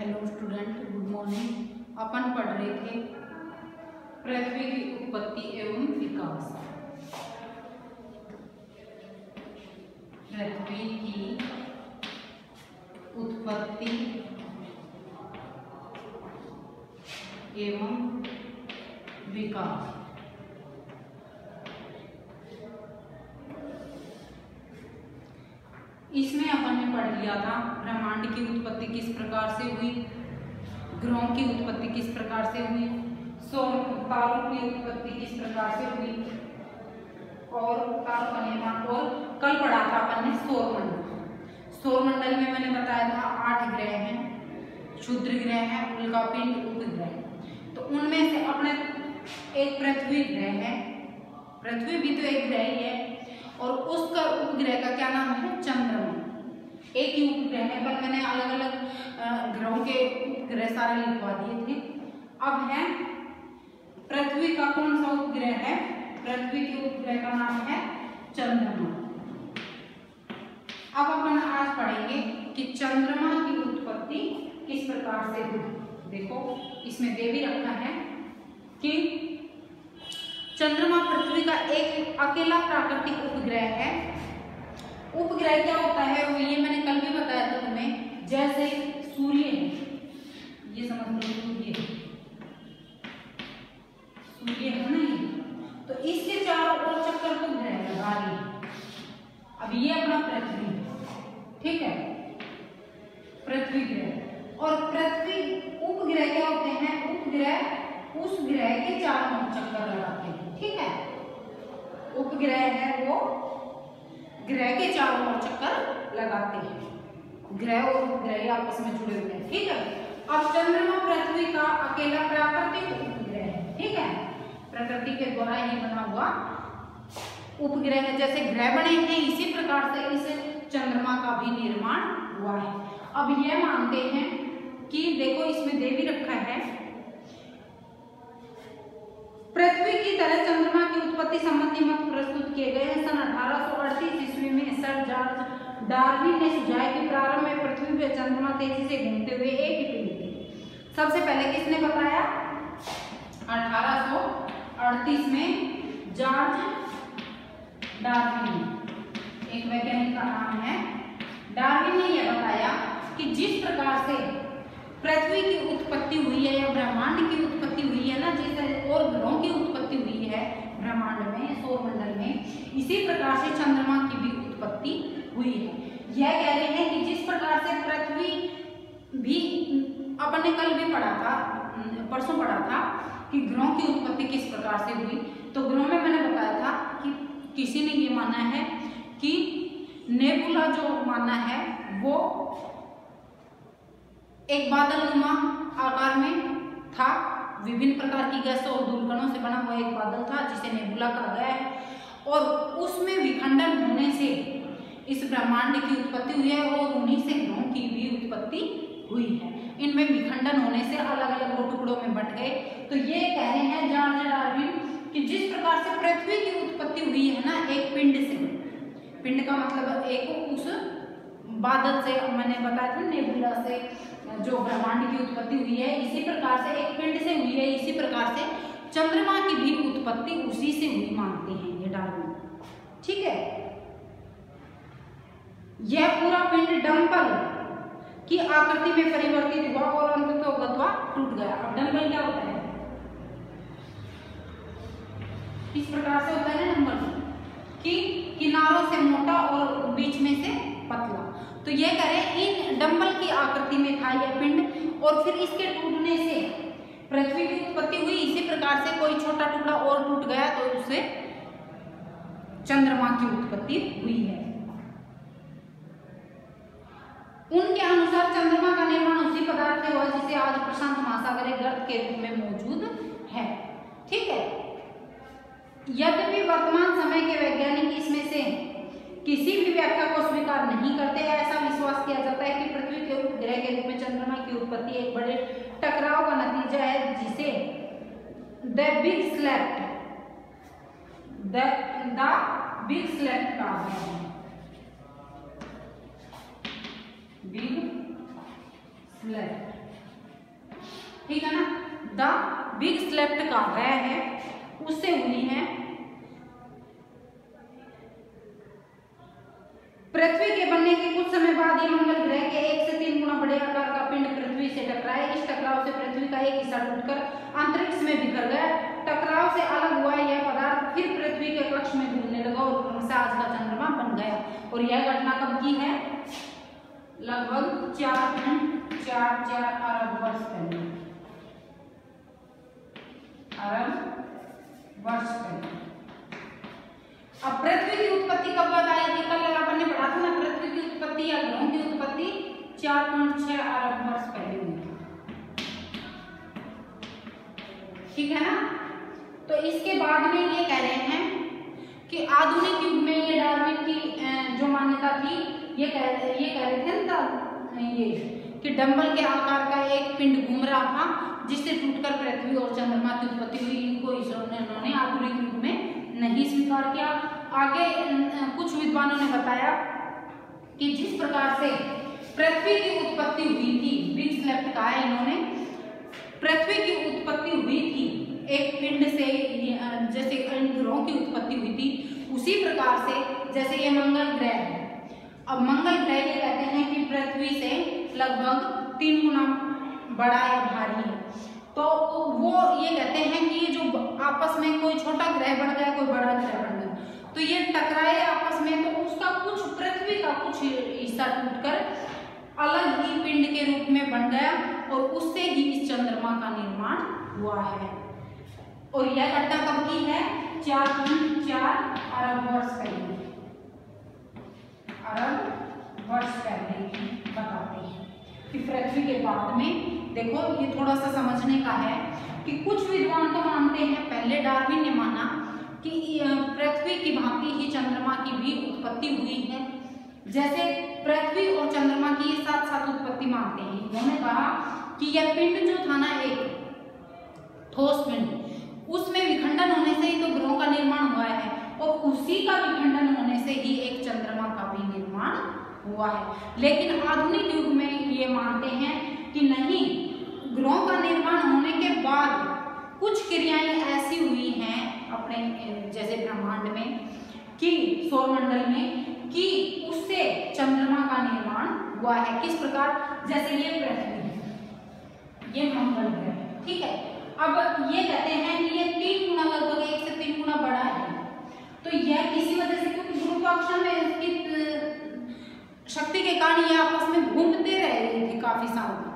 Hello student, good morning. अपन पढ़ रहे थे पृथ्वी की उत्पत्ति एवं विकास। पृथ्वी की उत्पत्ति एवं विकास। इसमें अपन ने पढ़ लिया था ब्रह्मांड की उत्पत्ति किस प्रकार से हुई, ग्रहों की उत्पत्ति किस प्रकार से हुई, तारों की उत्पत्ति किस प्रकार से हुई और तारों का निर्माण। और कल पढ़ा था अपन ने सौरमंडल। सौरमंडल में मैंने बताया था 8 ग्रह हैं, क्षुद्र ग्रह हैं, उल्कापिंड, उपग्रह। तो उनमें से अपने एक पृथ्वी ग्रह है। पृथ्वी भी तो एक ग्रह ही है और उसका उपग्रह का क्या नाम है? चंद्रमा। एक ही उपग्रह है, पर मैंने अलग अलग ग्रहों के उपग्रह सारे लिखवा दिए थे। अब है पृथ्वी का कौन सा उपग्रह है? पृथ्वी के उपग्रह का नाम है चंद्रमा। अब अपन आज पढ़ेंगे कि चंद्रमा की उत्पत्ति किस प्रकार से हुई। देखो इसमें दे भी रखा है कि चंद्रमा पृथ्वी का एक अकेला प्राकृतिक उपग्रह है। उपग्रह क्या होता है वो ये मैंने कल भी बताया था तुम्हें। जैसे सूर्य है, ये समझ लो सूर्य है ना, ये तो इसके चारों ओर चक्कर को ग्रह लगा रही है। अब ये अपना पृथ्वी, ठीक है, पृथ्वी ग्रह। और पृथ्वी उपग्रह क्या होते हैं? उपग्रह उस ग्रह के चारों ओर चक्कर लगाते हैं, ठीक है। उपग्रह है वो ग्रह के चारों ओर चक्कर लगाते हैं। ग्रह और उपग्रह आपस में जुड़े हुए हैं, ठीक है। अब चंद्रमा पृथ्वी का अकेला प्राकृतिक उपग्रह है, ठीक है, प्रकृति के द्वारा ही बना हुआ उपग्रह है। जैसे ग्रह बने हैं इसी प्रकार से इस चंद्रमा का भी निर्माण हुआ है। अब यह मानते हैं कि देखो इसमें दे भी रखा है, पृथ्वी की तरह चंद्रमा की उत्पत्ति संबंधी मत प्रस्तुत किए गए हैं। सन 1838 ईस्वी में सर जॉर्ज डार्विन ने सुझाया कि प्रारंभ में पृथ्वी पर चंद्रमा तेजी से घूमते हुए एक ही पिंड थे। सबसे पहले किसने बताया? 1838 में जॉर्ज डार्विन, एक वैज्ञानिक का नाम है। डार्विन ने यह बताया कि जिस प्रकार से पृथ्वी की उत्पत्ति हुई है या ब्रह्मांड की उत्पत्ति हुई है ना, जैसे और ग्रहों की उत्पत्ति हुई है ब्रह्मांड में, सौरमंडल में, इसी प्रकार से चंद्रमा की भी उत्पत्ति हुई है। यह कह रहे हैं कि जिस प्रकार से पृथ्वी भी, अपन ने कल भी पढ़ा था, परसों पढ़ा था कि ग्रहों की उत्पत्ति किस प्रकार से हुई। तो ग्रहों में मैंने बताया था कि किसी ने ये माना है कि नेबुला जो माना है वो एक बादलनुमा आकार में था, विभिन्न प्रकार की गैसों और धूलकणों से बना हुआ एक बादल था जिसे नेबुला कहा गया है। और उसमें विखंडन होने से इस ब्रह्मांड की उत्पत्ति हुई है और उन्हीं से ग्रहों की भी उत्पत्ति हुई है। इनमें विखंडन होने से अलग अलग वो टुकड़ों में बंट गए। तो ये कह रहे हैं जॉर्ज डार्विन कि जिस प्रकार से पृथ्वी की उत्पत्ति हुई है ना एक पिंड से, पिंड का मतलब एक उस बादल से, मैंने बताया था नेबुला से जो ब्रह्मांड की उत्पत्ति हुई है, इसी प्रकार से एक पिंड से हुई है, इसी प्रकार से चंद्रमा की भी उत्पत्ति उसी से हुई मानते हैं ये डार्विन, ठीक है। यह पूरा पिंड डंबल की आकृति में परिवर्तित हुआ और अंततः टूट गया। अब डंबल क्या होता है? इस प्रकार से होता है ना डंबल, कि किनारों से मोटा और बीच में से पतला। तो यह करें इन डंबल की आकृति में था यह पिंड और फिर इसके टूटने से पृथ्वी की उत्पत्ति हुई। इसी प्रकार से कोई छोटा टुकड़ा और टूट गया तो उससे चंद्रमा की उत्पत्ति हुई है। उनके अनुसार चंद्रमा का निर्माण उसी पदार्थ से हुआ जिसे आज प्रशांत महासागर एक गर्त के रूप में मौजूद है, ठीक है। यद्यपि वर्तमान समय के वैज्ञानिक इसमें से किसी भी व्याख्या को स्वीकार नहीं करते हैं। ऐसा विश्वास किया जाता है कि पृथ्वी के उपग्रह के रूप में चंद्रमा की उत्पत्ति एक बड़े टकराव का नतीजा है जिसे द बिग स्लैप कहा गया है। बिग स्लैप ठीक है ना। द बिग स्लेप्ट का ग्रह है उससे हुई है। पृथ्वी के बनने के कुछ समय बाद ये मंगल ग्रह के 1 से 3 गुना बड़े आकार का पिंड पृथ्वी से टकराए। इस टकराव से पृथ्वी का एक हिस्सा टूटकर अंतरिक्ष में बिखर गया। टकराव से अलग हुआ यह पदार्थ फिर पृथ्वी के कक्ष में घूमने लगा और आज का चंद्रमा बन गया। और यह घटना कब की है? लगभग 4.44 अरब वर्ष पहले। अब पृथ्वी की उत्पत्ति कब बताई थी? कल अपन ने पढ़ा था ना, पृथ्वी की उत्पत्ति या ग्रहों की उत्पत्ति 4.6 अरब वर्ष पहले हुई। ठीक है ना। तो इसके बाद में ये कह रहे हैं कि आधुनिक युग में ये डार्विन की जो मान्यता थी, ये कह रहे थे ना ये कि डंबल के आकार का एक पिंड घूम रहा था जिससे टूटकर पृथ्वी और चंद्रमा की उत्पत्ति हुई। इनको इन्होंने आधुनिक युग में नहीं स्वीकार किया। आगे कुछ विद्वानों ने बताया कि जिस प्रकार से पृथ्वी की उत्पत्ति हुई थी, बिग स्लेप्ट कहा है इन्होंने, पृथ्वी की उत्पत्ति हुई थी एक पिंड से, जैसे ग्रहों की उत्पत्ति हुई थी, उसी प्रकार से जैसे ये मंगल ग्रह है। अब मंगल ग्रह ये कहते हैं कि पृथ्वी से लगभग 3 गुना बड़ा या भारी है। तो वो ये कहते हैं कि ये जो आपस में कोई छोटा ग्रह बढ़ गया, कोई बड़ा ग्रह बढ़ गया, तो ये टकराए आपस में, तो उसका कुछ पृथ्वी का कुछ हिस्सा टूटकर अलग ही पिंड के रूप में बन गया और उससे ही इस चंद्रमा का निर्माण हुआ है। और यह घटना कब की है? 4.4 अरब वर्ष पहले। अरब वर्ष पहले बताते हैं कि पृथ्वी के बाद में। देखो ये थोड़ा सा समझने का है कि कुछ विद्वान तो मानते हैं, पहले डार्विन ने माना कि पृथ्वी की भांति ही चंद्रमा की भी उत्पत्ति हुई है। जैसे पृथ्वी और चंद्रमा की ये साथ साथ उत्पत्ति मानते हैं। उन्होंने कहा कि यह पिंड जो था ना, एक ठोस पिंड, उसमें विखंडन होने से ही तो ग्रहों का निर्माण हुआ है और उसी का विखंडन होने से ही एक चंद्रमा का भी निर्माण हुआ है। लेकिन आधुनिक युग में ये मानते हैं कि नहीं, ग्रहों का निर्माण होने के बाद कुछ क्रियाएं ऐसी हुई हैं अपने जैसे ब्रह्मांड में कि सौरमंडल में, कि उससे चंद्रमा का निर्माण हुआ है। किस प्रकार? जैसे ये पृथ्वी, ये मंगल ग्रह, ठीक है। अब ये कहते हैं कि ये 3 गुना, लगभग 1 से 3 गुना बड़ा है। तो यह किसी वजह से, क्योंकि गुरुत्वाकर्षण में इसकी शक्ति के कारण ये आपस में घूमते रहे थे काफी सालों तक।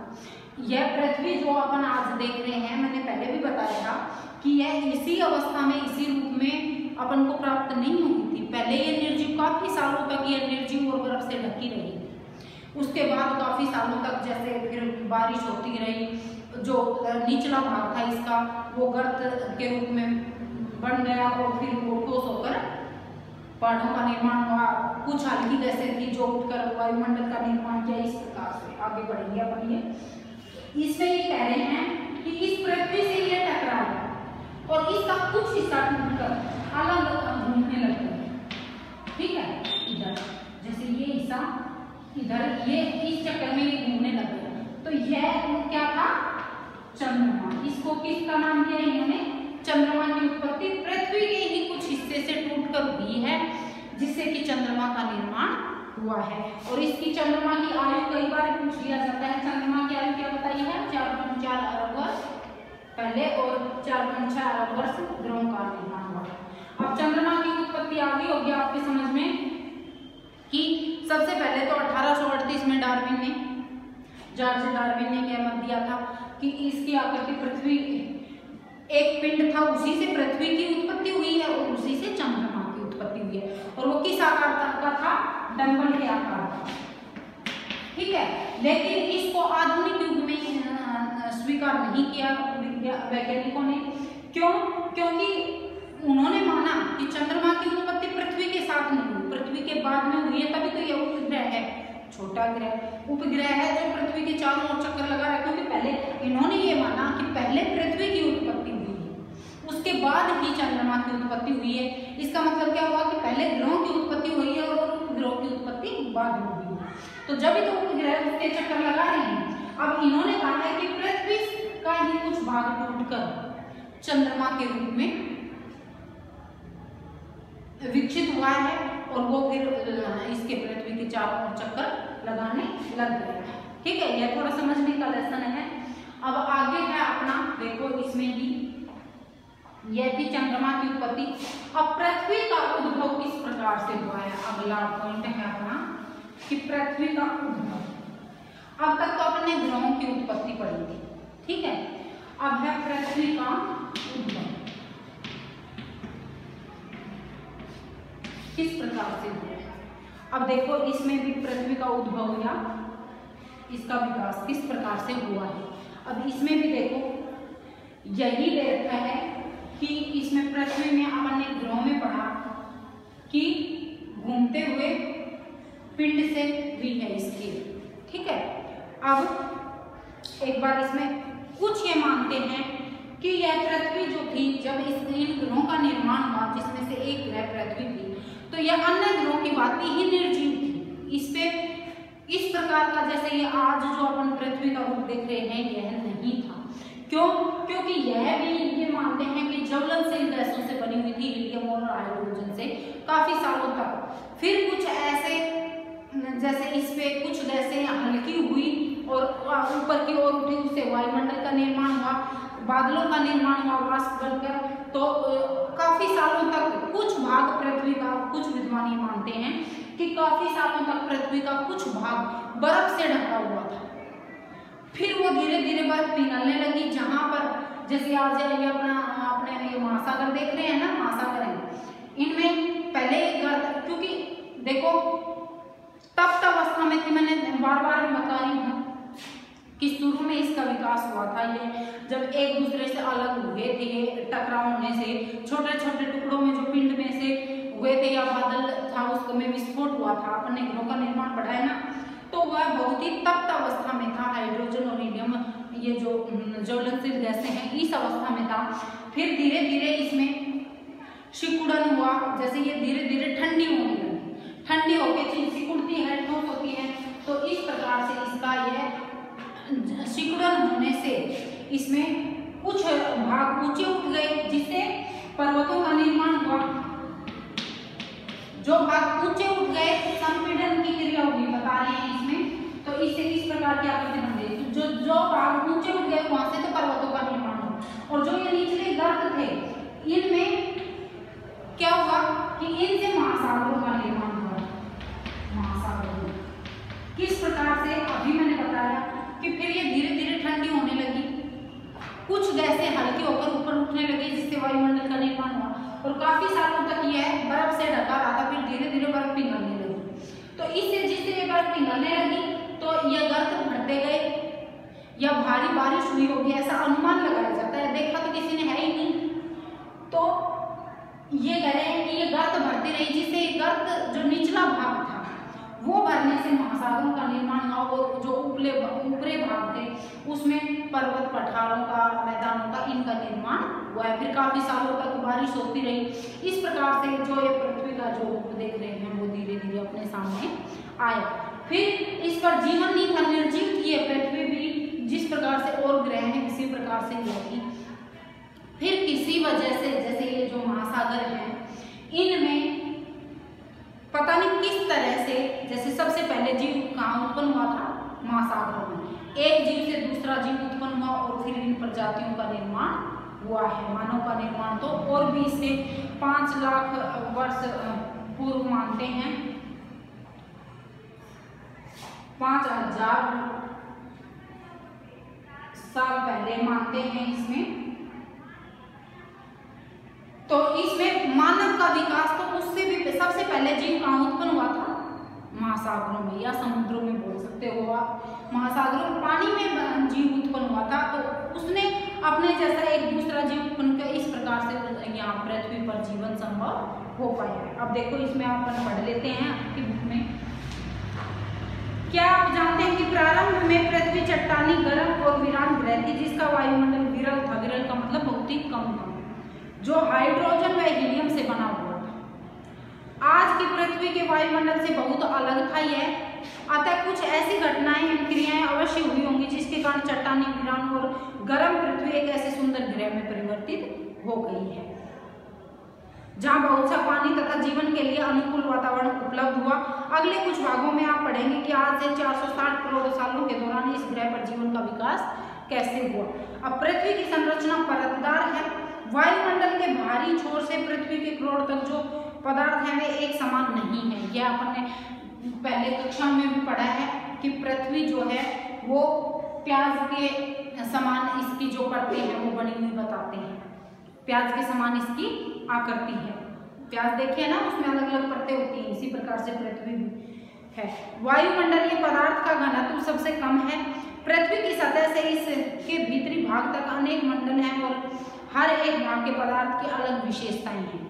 यह पृथ्वी जो अपन आज देख रहे हैं, मैंने पहले भी बताया था कि यह इसी अवस्था में, इसी रूप में अपन को प्राप्त नहीं हुई थी। पहले ये निर्जीव, काफी सालों तक ये निर्जीव और बर्फ से ढकी रही। उसके बाद काफी सालों तक जैसे फिर बारिश होती रही, जो निचला भाग था इसका वो गर्त के रूप में बन गया और फिर वो ठोस होकर पहाड़ों का निर्माण हुआ। कुछ हल्की गैसें थी जो उठकर वायुमंडल का निर्माण किया। इस प्रकार से आगे बढ़ेंगे अपन। ये इसमें ये कह रहे हैं कि इस पृथ्वी से ये टकरा गया और इसका कुछ हिस्सा टूटकर अलग घूमने लग गया। ठीक है, इधर जैसे ये हिस्सा इधर, ये इस चक्कर में ये घूमने लग गया। तो यह क्या था? चंद्रमा। इसको किसका नाम दिया इन्होंने? चंद्रमा की उत्पत्ति पृथ्वी के ही कुछ हिस्से से टूटकर हुई है, जिससे कि चंद्रमा का निर्माण हुआ है। और इसकी चंद्रमा की आयु कई बार पूछ लिया जाता है। चंद्रमा की आयु क्या बताई है? 4.4 अरब वर्ष पहले और 4.6 अरब वर्ष ग्रहों का निर्माण हुआ। अब चंद्रमा की उत्पत्ति आ गई होगी आपकी समझ में कि सबसे पहले तो 1838 में जॉर्ज डार्विन ने क्या मत दिया था कि इसकी आकृति पृथ्वी, एक पिंड था, उसी से पृथ्वी की उत्पत्ति हुई है और उसी से चंद्रमा की उत्पत्ति हुई है। और वो किस आकार का था? डंबल के आकार का। ठीक है, लेकिन इसको आधुनिक युग में स्वीकार नहीं किया वैज्ञानिकों ने। क्यों? क्योंकि उन्होंने माना कि चंद्रमा की उत्पत्ति पृथ्वी के साथ नहीं हुई, पृथ्वी के बाद में हुई है। तभी तो यह उपग्रह है, छोटा ग्रह उपग्रह है जो पृथ्वी के चारों ओर चक्कर लगा रहा है। क्योंकि पहले इन्होंने ये माना कि पहले पृथ्वी की उत्पत्ति हुई है, उसके बाद ही चंद्रमा की उत्पत्ति हुई है। इसका मतलब क्या हुआ कि पहले ग्रहों की उत्पत्ति हुई है और उपग्रहों की उत्पत्ति बाद में हुई है। तो जब तो उपग्रह उसके चक्कर लगा रहे हैं। अब इन्होंने कहा है कि पृथ्वी का ही कुछ भाग टूटकर चंद्रमा के रूप में विकसित हुआ है और वो फिर इसके पृथ्वी के चारों ओर चक्कर लगाने लग गया है। ठीक है, यह थोड़ा समझने का लेसन है। अब आगे है अपना, देखो इसमें भी यह थी चंद्रमा की उत्पत्ति। अब पृथ्वी का उद्भव किस प्रकार से हुआ है, अगला पॉइंट है अपना कि पृथ्वी का उद्भव। अब तक तो अपने ग्रहों की उत्पत्ति पढ़ी थी, ठीक है। अब है पृथ्वी का उद्भव किस प्रकार से हुआ है। अब देखो इसमें भी पृथ्वी का उद्भव या इसका विकास किस प्रकार से हुआ है। अब इसमें भी देखो यही देखता है कि इसमें पृथ्वी में अपन ने ग्रहों में पढ़ा कि घूमते हुए पिंड से हुई है इसकी, ठीक है। अब एक बार इसमें कुछ ये मानते हैं कि यह पृथ्वी जो थी, जब इन ग्रहों का निर्माण हुआ जिसमें से एक ग्रह पृथ्वी थी, तो यह अन्य ग्रहों की भांति ही निर्जीव थी। इस पे इस प्रकार का जैसे ये आज जो अपन पृथ्वी का रूप देख रहे हैं यह नहीं था। क्यों? क्योंकि यह भी ये मानते हैं कि ज्वलनशील गैसों से बनी हुई थी, हीलियम और हाइड्रोजन से, काफी सालों तक। फिर कुछ ऐसे जैसे इस पे कुछ गैसें हल्की हुई और ऊपर की ओर उठी, उससे वायुमंडल का निर्माण हुआ, बादलों का निर्माण हुआ वाष्प बनकर। तो काफी सालों तक कुछ भाग पृथ्वी का, कुछ विद्वान ये मानते हैं कि काफी सालों तक पृथ्वी का कुछ भाग बर्फ से ढका हुआ था। फिर वो धीरे धीरे बर्फ पिघलने लगी, जहां पर जैसे आज ये अपने ये महासागर देख रहे हैं ना, महासागर है, इनमें पहले एक गर्त, क्योंकि देखो तप्त अवस्था में थी, मैंने बार बार बता रही हूँ कि शुरू में इसका विकास हुआ था। ये जब एक दूसरे से अलग हुए थे, ये टकराव होने से छोटे छोटे टुकड़ों में जो पिंड में से हुए थे या बादल था उसमें विस्फोट हुआ था। अपन ने ग्रहों का निर्माण पढ़ा है ना, तो वह बहुत ही तप्त अवस्था में था। हाइड्रोजन और हीलियम ये जो ज्वलनशील गैसें हैं इस अवस्था में था। फिर धीरे धीरे इसमें सिकुड़न हुआ, जैसे ये धीरे धीरे ठंडी होने लगी, ठंडी होकर चीज सिकुड़ती है, ठोस होती है। तो इस प्रकार से इसका यह सिकुड़न होने से इसमें कुछ भाग ऊंचे उठ गए, जिससे पर्वतों का निर्माण हुआ। जो भाग ऊंचे उठ गए, संपीड़न की क्रिया हुई, बता रहे हैं इसमें। तो इससे किस प्रकार की आकृति बन गई, जो भाग ऊंचे उठ गए वहां से तो पर्वतों का निर्माण हुआ। और जो ये निचले गर्त थे, इनमें क्या हुआ कि इनसे महासागरों का निर्माण हुआ। महासागरों किस प्रकार से, अभी मैंने बताया कि फिर ये धीरे धीरे ठंडी होने लगी, कुछ गैसें हल्की होकर ऊपर उठने लगी, जिससे वायुमंडल का निर्माण हुआ। और काफी सालों तक यह बर्फ से ढका रहा था, फिर धीरे धीरे बर्फ पिघलने लगी। तो इससे जिससे ये बर्फ पिघलने लगी तो यह गर्त भरते गए या भारी बारिश हुई होगी, ऐसा अनुमान लगाया जाता है। देखा तो किसी ने है ही नहीं, तो ये कह रहे हैं कि ये गर्त भरती रही, जिससे गर्त जो निचला भाग था वो भरने से महासागरों का निर्माण हुआ। और जो ऊपरी भाग थे उसमें पर्वत पठारों का, मैदानों का, इनका निर्माण हुआ है। फिर काफी सालों तक बारिश होती रही। इस प्रकार से जो ये पृथ्वी का जो रूप देख रहे हैं वो धीरे धीरे अपने सामने आया। फिर इस पर जीवन नहीं था, निर्जीव थी ये पृथ्वी भी, जिस प्रकार से और ग्रह हैं इसी प्रकार से रहती। फिर किसी वजह से जैसे ये जो महासागर हैं, इनमें पता नहीं किस तरह से, जैसे सबसे पहले जीव कहाँ उत्पन्न हुआ था, महासागरों में। एक जीव से दूसरा जीव उत्पन्न हुआ और फिर इन प्रजातियों का निर्माण हुआ है। मानव का निर्माण तो और भी इससे 5 लाख वर्ष पूर्व मानते हैं, 5000 साल पहले मानते हैं इसमें। तो इसमें मानव का विकास तो उससे भी सबसे पहले जीव कहाँ उत्पन्न हुआ था, महासागरों में या समुद्रों में बोल सकते हो आप। महासागरों में पानी में जीव उत्पन्न हुआ था, तो उसने अपने जैसा एक दूसरा जीव उत्पन्न कर, इस प्रकार से यहाँ पृथ्वी पर जीवन संभव हो पाया। अब देखो इसमें आप पढ़ लेते हैं आपकी बुक में। क्या आप जानते हैं कि प्रारंभ में पृथ्वी चट्टानी, गर्म और वीरान ग्रह थी, जिसका वायुमंडल विरल था। विरल का मतलब बहुत ही कम था, जो हाइड्रोजन व हीलियम से बना हुआ था। आज की पृथ्वी के वायुमंडल से बहुत अलग था यह। अतः कुछ ऐसी घटनाएं, क्रियाएं अवश्य हुई होंगी जिसके कारण चट्टानी वीरान और गर्म पृथ्वी एक ऐसे सुंदर ग्रह में परिवर्तित हो गई है जहां बहुत सा पानी तथा जीवन के लिए अनुकूल वातावरण उपलब्ध हुआ। अगले कुछ भागों में आप पढ़ेंगे कि आज से 460 करोड़ सालों के दौरान इस ग्रह पर जीवन का विकास कैसे हुआ। अब पृथ्वी की संरचना परतदार है। वायुमंडल के बाहरी छोर से पृथ्वी के क्रोड़ तक जो पदार्थ है वे एक समान नहीं है। यह आपने पहले कक्षा में भी पढ़ा है कि पृथ्वी जो है वो प्याज के समान इसकी जो परतें हैं वो बनी हुई बताते हैं। प्याज के समान इसकी आकृति है। प्याज देखिए ना, उसमें अलग अलग परतें होती हैं, इसी प्रकार से पृथ्वी भी है। वायुमंडलीय पदार्थ का घनत्व सबसे कम है। पृथ्वी की सतह से इसके भीतरी भाग तक अनेक मंडल हैं और हर एक भाग के पदार्थ की अलग विशेषताएं हैं।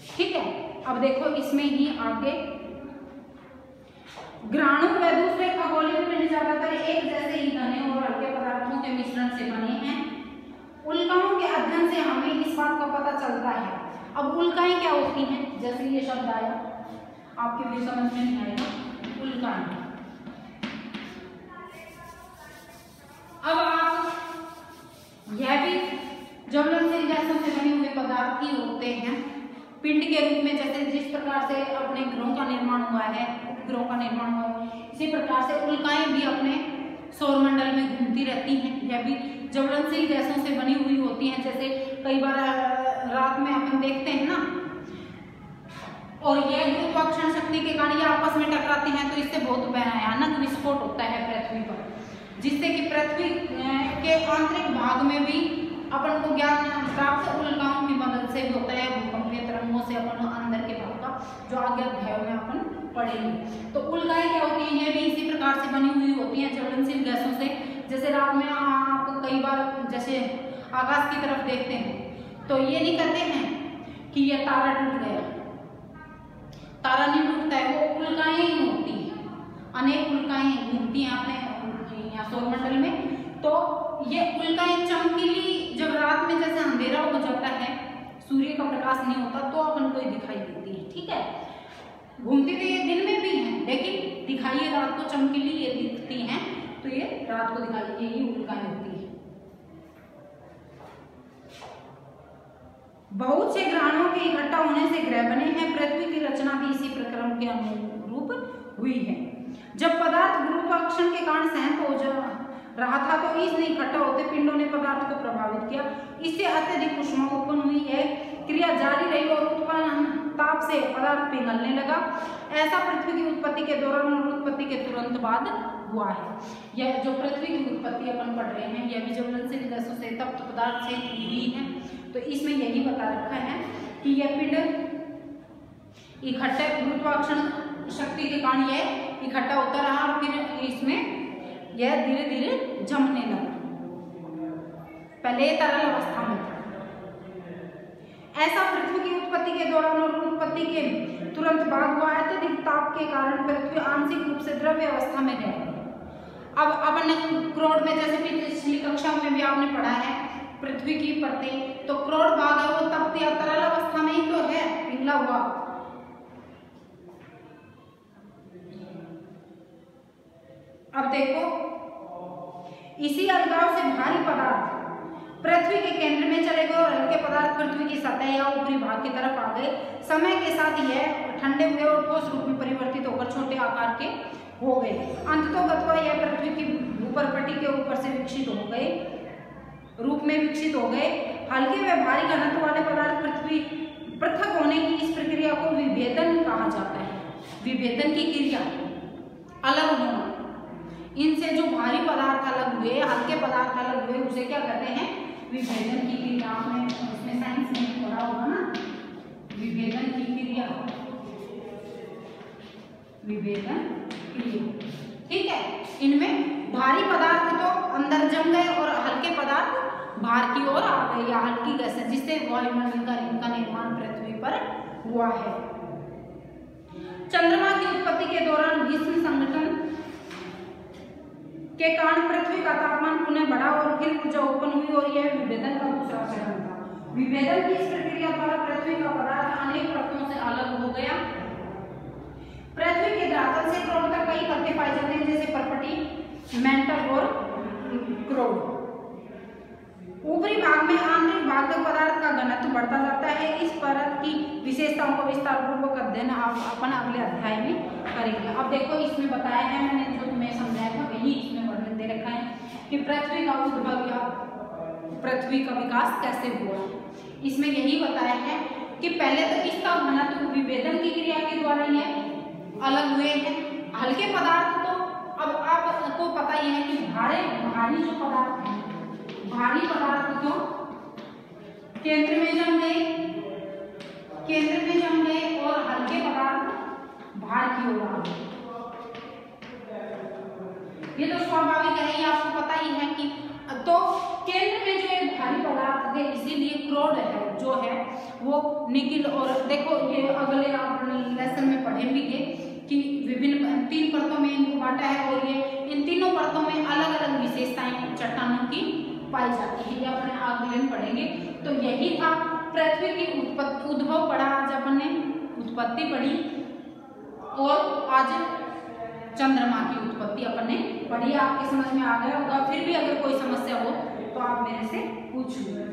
ठीक है, अब देखो इसमें ही आगे ग्राणु व दूसरे खगोलीय पिंड ज्यादातर एक जैसे ही घने और हल्के पदार्थों के मिश्रण से बने हैं। उल्काओं के अध्ययन से हमें इस बात का पता चलता है। अब उल्काएं क्या होती हैं, जैसे ये शब्द आया आपके भी समझ में नहीं आएगा। उल्काएं, अब आप यह भी ज्वलनशील गैसों से बने हुए पदार्थ ही होते हैं पिंड के रूप में। जैसे जिस प्रकार से अपने ग्रहों का निर्माण हुआ है, उपग्रहों का निर्माण हुआ है, इसी प्रकार से उल्काएं भी अपने सौरमंडल में घूमती रहती हैं। यह भी ज्वलनशील गैसों से बनी हुई होती हैं। जैसे कई बार रात में अपन देखते हैं ना, और यह गुरुत्वाकर्षण शक्ति के कारण ये आपस में टकराते हैं तो इससे बहुत भयानक विस्फोट होता है पृथ्वी पर, जिससे कि पृथ्वी के आंतरिक भाग में भी अपन को ज्ञान प्राप्त उल्काओं की मदद से भी होता है। भूकंपीय तरंगों से अपन अंदर के भाग का जो आगे अध्याय में अपन पढ़ेंगे। तो उल्काएं क्या होती हैं, ये भी इसी प्रकार से बनी हुई होती हैं ज्वलनशील गैसों से। जैसे रात में आप कई बार जैसे आकाश की तरफ देखते हैं तो ये नहीं कहते हैं कि ये तारा टूट गया, तारा नहीं टूटता है, वो उल्काएं ही होती हैं। अनेक उल्काएं घूमती हैं अपने यहाँ सौरमंडल में। तो ये उल्काएं चमकीली जब रात में जैसे अंधेरा हो जाता है, सूर्य का प्रकाश नहीं होता तो अपन को ये दिखाई देती है। ठीक है, घूमती तो ये दिन में भी हैं लेकिन दिखाई रात को चमकीली ये दिखती हैं, तो ये रात को दिखाई, यही उल्काएं होती है। बहुत से ग्रहों के इकट्ठा होने से ग्रह बने हैं। पृथ्वी की रचना भी इसी प्रक्रम के अनुरूप हुई है। जब पदार्थ गुरुत्वाकर्षण के कारण सहन हो जा रहा था तो इसने इकट्ठा होते पिंडों ने पदार्थ को प्रभावित किया। इससे अत्यधिक ऊष्मा उत्पन्न हुई। यह क्रिया जारी रही और उत्पन्न ताप से पदार्थ पिघलने लगा। ऐसा पृथ्वी की उत्पत्ति के दौरान और उत्पत्ति के तुरंत बाद हुआ है। यह जो पृथ्वी की उत्पत्ति अपन पढ़ रहे हैं यह भी ज्वलनशील गैसों से तप्त पदार्थ से हुई है। तो इसमें यही बता रखा है कि यह पिंड इकट्ठे गुरुत्वाकर्षण शक्ति के कारण यह इकट्ठा होता रहा और फिर इसमें यह धीरे धीरे जमने लगा। पहले तरल अवस्था में था। ऐसा पृथ्वी की उत्पत्ति के दौरान और उत्पत्ति के तुरंत बाद हुआ। अत्यधिक ताप के कारण पृथ्वी आंशिक रूप से द्रव्य अवस्था में रह गई। अब अपन क्रोड़ में जैसे पिछली कक्षा में भी आपने पढ़ा है पृथ्वी की परतें, तो क्रोड़ भाग है वो तप्त या तरल अवस्था में ही तो है, पिघला हुआ। अब देखो इसी अलगाव से भारी पदार्थ पृथ्वी के केंद्र में चले गए और हल्के पदार्थ पृथ्वी की सतह या ऊपरी भाग की तरफ आ गए। समय के साथ यह ठंडे हुए और ठोस रूप में परिवर्तित होकर छोटे आकार के हो गए। अंततोगत्वा यह पृथ्वी की भूपरपट्टी के ऊपर से विकसित हो गए, रूप में विकसित हो गए। हल्के व भारी घनत्व वाले पदार्थ पृथ्वी पृथक होने की इस प्रक्रिया को विभेदन कहा जाता है। विभेदन की क्रिया, अलग होना। इनसे जो भारी पदार्थ अलग हुए, हल्के पदार्थ अलग हुए, उसे क्या कहते हैं? विभेदन की क्रिया। आपने उसमें साइंस में पढ़ा होगा ना, विभेदन की क्रिया, विभेदन क्रिया। ठीक है, इनमें भारी पदार्थ तो अंदर जम गए और हल्के पदार्थ बाहर की ओर आ गए या हल्की गैसें, जिससे वायुमंडल का इनका निर्माण पृथ्वी पर हुआ है। चंद्रमा की उत्पत्ति के दौरान भीष्म संगठन के कारण पृथ्वी का तापमान पुनः बढ़ा और फिर ऊर्जा उत्पन्न हुई और यह विभेदन का दूसरा चरण था। विभेदन की इस प्रक्रिया द्वारा पृथ्वी का पदार्थ अनेक परतों से अलग हो गया। पृथ्वी के धरातल से क्रोड़ तक कई परतें पाई जाती हैं, जैसे परपटी, मेंटल और की विशेषताओं का विस्तार पूर्वक अध्ययन आप अपन अगले अध्याय में करेंगे। अब देखो इसमें बताया है मैंने, जो तुम्हें समझाया था वही इसमें वर्णन दे रखा है कि पृथ्वी का उद्भव या पृथ्वी का विकास कैसे हुआ। इसमें यही बताया है कि पहले तो इसका घनत्व विभेदन की क्रिया के द्वारा ये अलग हुए हैं। हल्के पदार्थ तो अब आपको पता ही है कि भारी जो पदार्थ है, भारी पदार्थ तो केंद्र में जम गए और हल्के पदार्थ भार की ओर आ गए। ये तो स्वाभाविक है, ये आपको पता ही है कि तो केंद्र में जो एक भारी पदार्थ है, इसीलिए क्रोड है जो है वो निकिल। और देखो ये अगले आप लेसन में पढ़ेंगे कि विभिन्न 3 परतों में इनको बांटा है और ये इन तीनों परतों में अलग अलग विशेषताएं चट्टानों की पाई जाती है। ये अपने अगले में पढ़ेंगे। तो यही था पृथ्वी की उद्भव पढ़ा, आज अपन ने उत्पत्ति पढ़ी और आज चंद्रमा की उत्पत्ति अपन ने पढ़ी। आपके समझ में आ गया होगा। फिर भी अगर कोई समस्या हो तो आप मेरे से पूछिए।